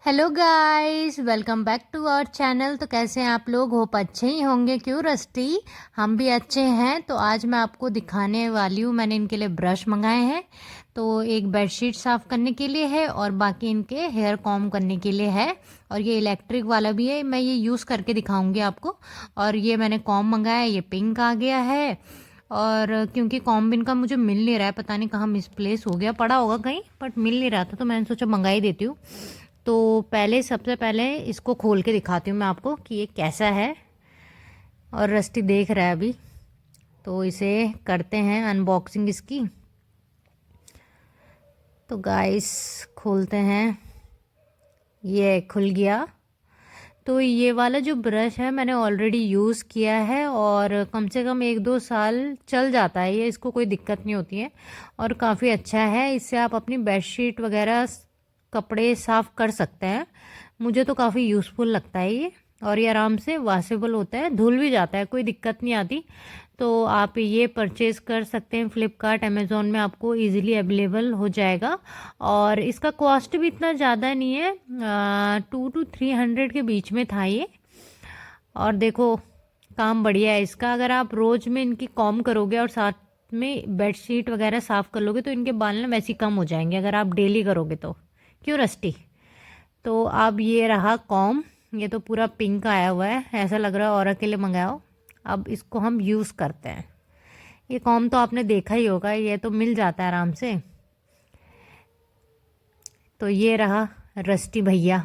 Hello guys, welcome back to our channel. तो कैसे हैं आप लोग? होप अच्छे ही होंगे। क्यों रस्टी, हम भी अच्छे हैं। तो आज मैं आपको दिखाने वाली हूँ, मैंने इनके लिए ब्रश मंगाए हैं। तो एक बेडशीट साफ़ करने के लिए है और बाकी इनके हेयर कॉम करने के लिए है। और ये इलेक्ट्रिक वाला भी है, मैं ये यूज़ करके दिखाऊंगी आपको। और ये मैंने कॉम मंगाया है, ये पिंक आ गया है। और क्योंकि कॉम इनका मुझे मिल नहीं रहा है, पता नहीं कहाँ मिसप्लेस हो गया, पड़ा होगा कहीं बट मिल नहीं रहा था, तो मैंने सोचा मंगा ही देती हूँ। तो सबसे पहले इसको खोल के दिखाती हूँ मैं आपको कि ये कैसा है। और रस्टी देख रहा है अभी, तो इसे करते हैं अनबॉक्सिंग इसकी। तो गाइस खोलते हैं, ये खुल गया। तो ये वाला जो ब्रश है मैंने ऑलरेडी यूज़ किया है और कम से कम 1-2 साल चल जाता है ये, इसको कोई दिक्कत नहीं होती है। और काफ़ी अच्छा है, इससे आप अपनी बेडशीट वगैरह कपड़े साफ़ कर सकते हैं। मुझे तो काफ़ी यूज़फुल लगता है ये। और ये आराम से वॉशेबल होता है, धुल भी जाता है, कोई दिक्कत नहीं आती। तो आप ये परचेज़ कर सकते हैं फ्लिपकार्ट अमेज़ॉन में, आपको इजीली अवेलेबल हो जाएगा। और इसका कॉस्ट भी इतना ज़्यादा नहीं है, 200 to 300 के बीच में था ये। और देखो काम बढ़िया है इसका, अगर आप रोज़ में इनकी कॉम करोगे और साथ में बेडशीट वगैरह साफ़ कर लोगे तो इनके बाल ना वैसे ही कम हो जाएंगे अगर आप डेली करोगे तो। क्यों रस्टी? तो अब ये रहा कॉम, ये तो पूरा पिंक आया हुआ है, ऐसा लग रहा है और के लिए मंगाओ। अब इसको हम यूज़ करते हैं। ये कॉम तो आपने देखा ही होगा, ये तो मिल जाता है आराम से। तो ये रहा रस्टी भैया,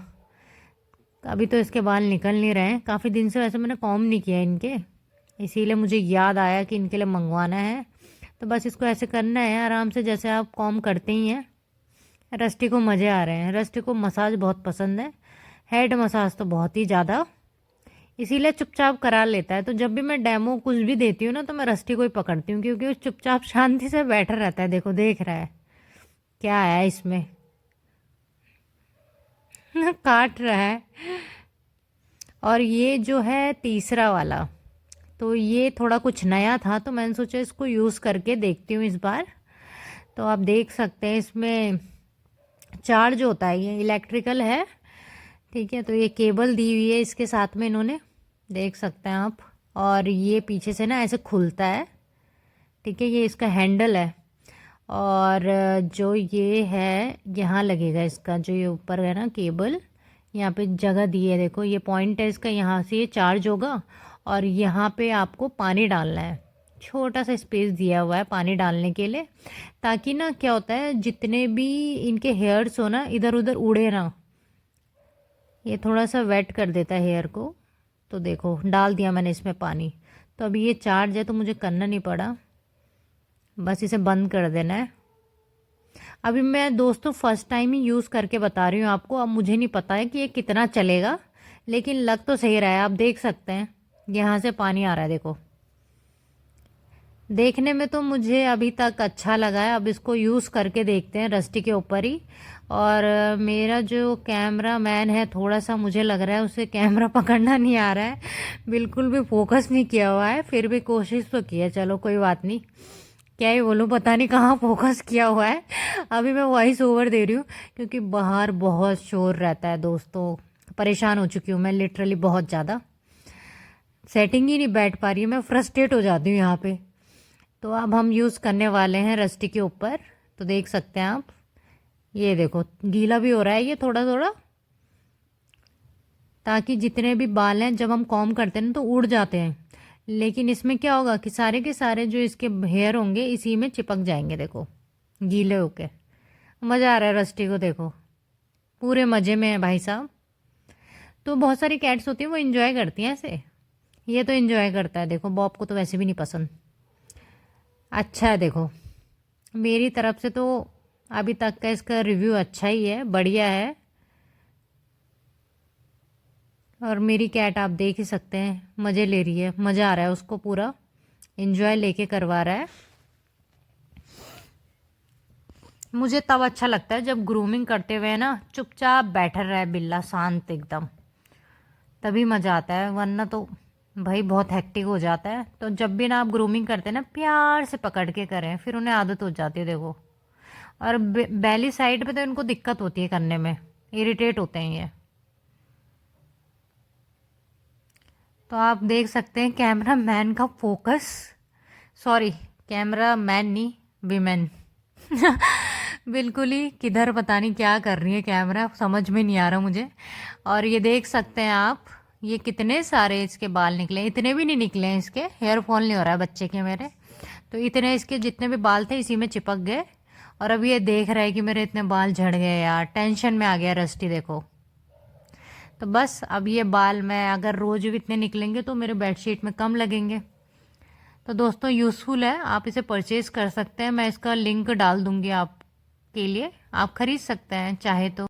अभी तो इसके बाल निकल नहीं रहे हैं काफ़ी दिन से, वैसे मैंने कॉम नहीं किया इनके, इसीलिए मुझे याद आया कि इनके लिए मंगवाना है। तो बस इसको ऐसे करना है आराम से, जैसे आप कॉम करते ही हैं। रस्टी को मज़े आ रहे हैं, रस्टी को मसाज बहुत पसंद है, हेड मसाज तो बहुत ही ज़्यादा, इसीलिए चुपचाप करा लेता है। तो जब भी मैं डेमो कुछ भी देती हूँ ना, तो मैं रस्टी को ही पकड़ती हूँ, क्योंकि वो चुपचाप शांति से बैठा रहता है। देखो देख रहा है क्या है इसमें काट रहा है। और ये जो है तीसरा वाला, तो ये थोड़ा कुछ नया था, तो मैंने सोचा इसको यूज़ करके देखती हूँ इस बार। तो आप देख सकते हैं इसमें चार्ज होता है, ये इलेक्ट्रिकल है, ठीक है। तो ये केबल दी हुई है इसके साथ में इन्होंने, देख सकते हैं आप। और ये पीछे से ना ऐसे खुलता है, ठीक है, ये इसका हैंडल है। और जो ये है यहाँ लगेगा इसका, जो ये ऊपर है ना केबल, यहाँ पे जगह दी है, देखो ये पॉइंट है इसका, यहाँ से ये चार्ज होगा। और यहाँ पे आपको पानी डालना है, छोटा सा स्पेस दिया हुआ है पानी डालने के लिए, ताकि ना क्या होता है जितने भी इनके हेयर्स हो ना इधर उधर उड़े ना, ये थोड़ा सा वेट कर देता है हेयर को। तो देखो डाल दिया मैंने इसमें पानी, तो अभी ये चार्ज है तो मुझे करना नहीं पड़ा, बस इसे बंद कर देना है। अभी मैं दोस्तों फ़र्स्ट टाइम ही यूज़ करके बता रही हूँ आपको, अब मुझे नहीं पता है कि ये कितना चलेगा, लेकिन लग तो सही रहा है। आप देख सकते हैं यहाँ से पानी आ रहा है, देखो देखने में तो मुझे अभी तक अच्छा लगा है। अब इसको यूज़ करके देखते हैं रस्टी के ऊपर ही। और मेरा जो कैमरा मैन है, थोड़ा सा मुझे लग रहा है उसे कैमरा पकड़ना नहीं आ रहा है, बिल्कुल भी फोकस नहीं किया हुआ है, फिर भी कोशिश तो की है, चलो कोई बात नहीं। क्या ही बोलूँ, पता नहीं कहाँ फोकस किया हुआ है। अभी मैं वॉइस ओवर दे रही हूँ क्योंकि बाहर बहुत शोर रहता है दोस्तों, परेशान हो चुकी हूँ मैं लिटरली बहुत ज़्यादा, सेटिंग ही नहीं बैठ पा रही है, मैं फ्रस्ट्रेट हो जाती हूँ यहाँ पे। तो अब हम यूज़ करने वाले हैं रस्टी के ऊपर, तो देख सकते हैं आप, ये देखो गीला भी हो रहा है ये थोड़ा थोड़ा, ताकि जितने भी बाल हैं जब हम कॉम करते हैं ना तो उड़ जाते हैं, लेकिन इसमें क्या होगा कि सारे के सारे जो इसके हेयर होंगे इसी में चिपक जाएंगे, देखो गीले होके। मज़ा आ रहा है रस्टी को, देखो पूरे मज़े में है भाई साहब। तो बहुत सारी कैट्स होती हैं वो इन्जॉय करती हैं ऐसे, ये तो इन्जॉय करता है, देखो बॉब को तो वैसे भी नहीं पसंद। अच्छा है, देखो मेरी तरफ से तो अभी तक का इसका रिव्यू अच्छा ही है, बढ़िया है। और मेरी कैट आप देख ही सकते हैं मज़े ले रही है, मज़ा आ रहा है उसको, पूरा इन्जॉय लेके करवा रहा है। मुझे तब अच्छा लगता है जब ग्रूमिंग करते हुए ना चुपचाप बैठा रहे बिल्ला शांत एकदम, तभी मज़ा आता है, वरना तो भाई बहुत हेक्टिक हो जाता है। तो जब भी ना आप ग्रूमिंग करते हैं ना प्यार से पकड़ के करें, फिर उन्हें आदत हो जाती है, देखो। और बेली साइड पे तो इनको दिक्कत होती है करने में, इरिटेट होते हैं ये। तो आप देख सकते हैं कैमरा मैन का फोकस, सॉरी कैमरा मैन नहीं, वीमेन बिल्कुल ही किधर पता नहीं क्या कर रही है कैमरा, समझ में नहीं आ रहा मुझे। और ये देख सकते हैं आप, ये कितने सारे इसके बाल निकले, इतने भी नहीं निकले हैं इसके, हेयर फॉल नहीं हो रहा है बच्चे के मेरे। तो इतने इसके जितने भी बाल थे इसी में चिपक गए। और अब ये देख रहा है कि मेरे इतने बाल झड़ गए यार, टेंशन में आ गया रस्टी देखो। तो बस अब ये बाल मैं अगर रोज़ भी इतने निकलेंगे तो मेरे बेडशीट में कम लगेंगे। तो दोस्तों यूज़फुल है, आप इसे परचेज़ कर सकते हैं, मैं इसका लिंक डाल दूँगी आपके लिए, आप ख़रीद सकते हैं चाहे तो।